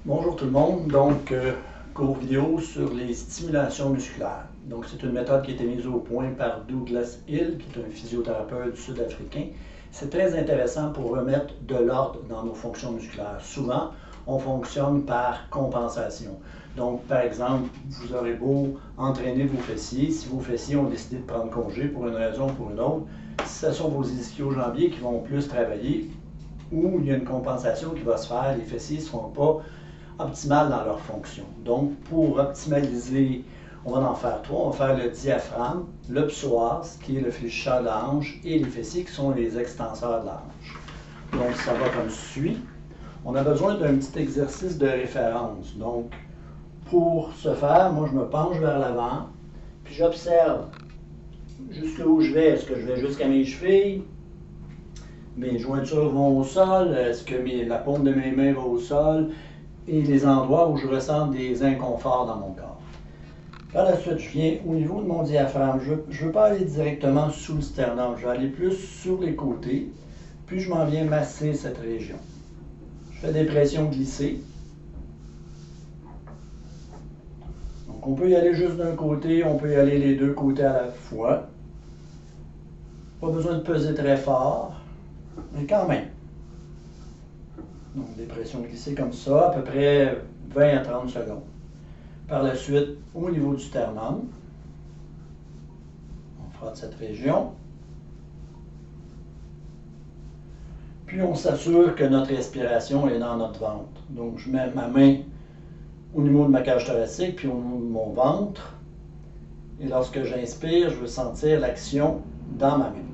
Bonjour tout le monde, cours vidéo sur les stimulations musculaires. Donc c'est une méthode qui a été mise au point par Douglas Hill, qui est un physiothérapeute sud-africain. C'est très intéressant pour remettre de l'ordre dans nos fonctions musculaires. Souvent, on fonctionne par compensation. Donc par exemple, vous aurez beau entraîner vos fessiers, si vos fessiers ont décidé de prendre congé pour une raison ou pour une autre, ce sont vos ischio-jambiers qui vont plus travailler, ou il y a une compensation qui va se faire, les fessiers ne seront pas optimales dans leur fonction. Donc, pour optimaliser, on va en faire trois. On va faire le diaphragme, le psoas, qui est le fléchisseur de la hanche, et les fessiers, qui sont les extenseurs de la hanche. Donc, ça va comme suit. On a besoin d'un petit exercice de référence. Donc, pour ce faire, moi, je me penche vers l'avant, puis j'observe jusqu'où je vais. Est-ce que je vais jusqu'à mes chevilles? Mes jointures vont au sol? Est-ce que la paume de mes mains va au sol? Et les endroits où je ressens des inconforts dans mon corps. Par la suite, je viens au niveau de mon diaphragme. Je ne veux pas aller directement sous le sternum, je vais aller plus sur les côtés, puis je m'en viens masser cette région. Je fais des pressions glissées. Donc on peut y aller juste d'un côté, on peut y aller les deux côtés à la fois. Pas besoin de peser très fort, mais quand même. Donc des pressions glissées comme ça, à peu près 20 à 30 secondes. Par la suite, au niveau du sternum, on frotte cette région. Puis on s'assure que notre respiration est dans notre ventre. Donc je mets ma main au niveau de ma cage thoracique, puis au niveau de mon ventre. Et lorsque j'inspire, je veux sentir l'action dans ma main.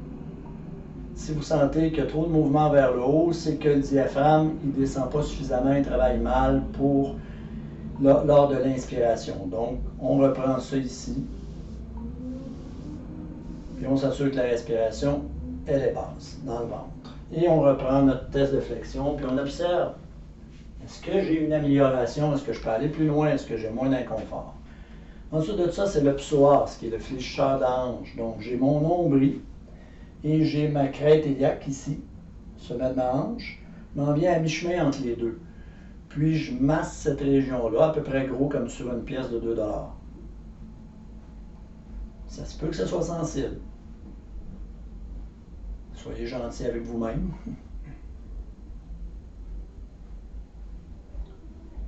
Si vous sentez qu'il y a trop de mouvement vers le haut, c'est que le diaphragme ne descend pas suffisamment, il travaille mal lors de l'inspiration. Donc, on reprend ça ici. Puis on s'assure que la respiration, elle est basse dans le ventre. Et on reprend notre test de flexion, puis on observe. Est-ce que j'ai une amélioration? Est-ce que je peux aller plus loin? Est-ce que j'ai moins d'inconfort? Ensuite de ça, c'est le psoas, qui est le fléchisseur de la hanche. Donc, j'ai mon nombril. Et j'ai ma crête iliaque ici, sommet de ma hanche, m'en vient à mi-chemin entre les deux. Puis je masse cette région-là, à peu près gros comme sur une pièce de 2 $. Ça se peut que ce soit sensible. Soyez gentil avec vous-même.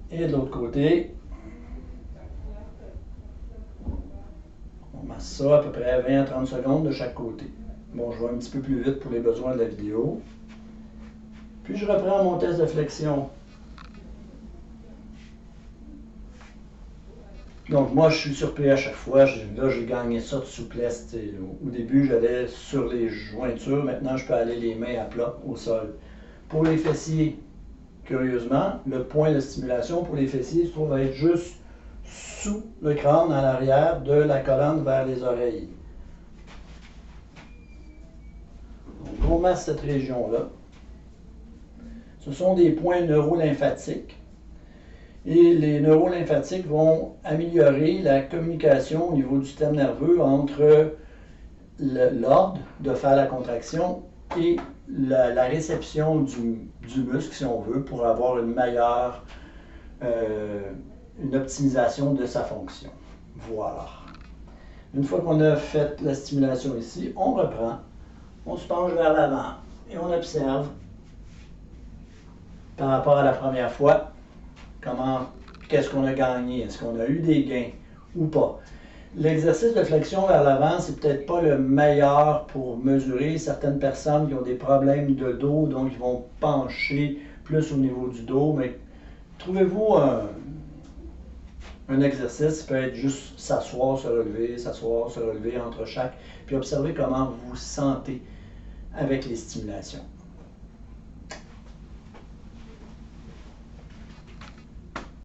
Et de l'autre côté, on masse ça à peu près 20 à 30 secondes de chaque côté. Bon, je vais un petit peu plus vite pour les besoins de la vidéo. Puis je reprends mon test de flexion. Donc moi, je suis surpris à chaque fois. Là, j'ai gagné ça de souplesse. Au début, j'allais sur les jointures. Maintenant, je peux aller les mains à plat au sol. Pour les fessiers, curieusement, le point de stimulation pour les fessiers se trouve être juste sous le crâne, à l'arrière, de la colonne vers les oreilles. Donc, on masse cette région-là. Ce sont des points neurolymphatiques. Et les neurolymphatiques vont améliorer la communication au niveau du système nerveux entre l'ordre de faire la contraction et la réception du muscle, si on veut, pour avoir une meilleure, une optimisation de sa fonction. Voilà. Une fois qu'on a fait la stimulation ici, on reprend. On se penche vers l'avant et on observe par rapport à la première fois qu'est-ce qu'on a gagné, est-ce qu'on a eu des gains ou pas. L'exercice de flexion vers l'avant, c'est peut-être pas le meilleur pour mesurer. Certaines personnes qui ont des problèmes de dos, donc ils vont pencher plus au niveau du dos, mais trouvez-vous un exercice qui peut être juste s'asseoir, se relever entre chaque, puis observer comment vous vous sentez avec les stimulations.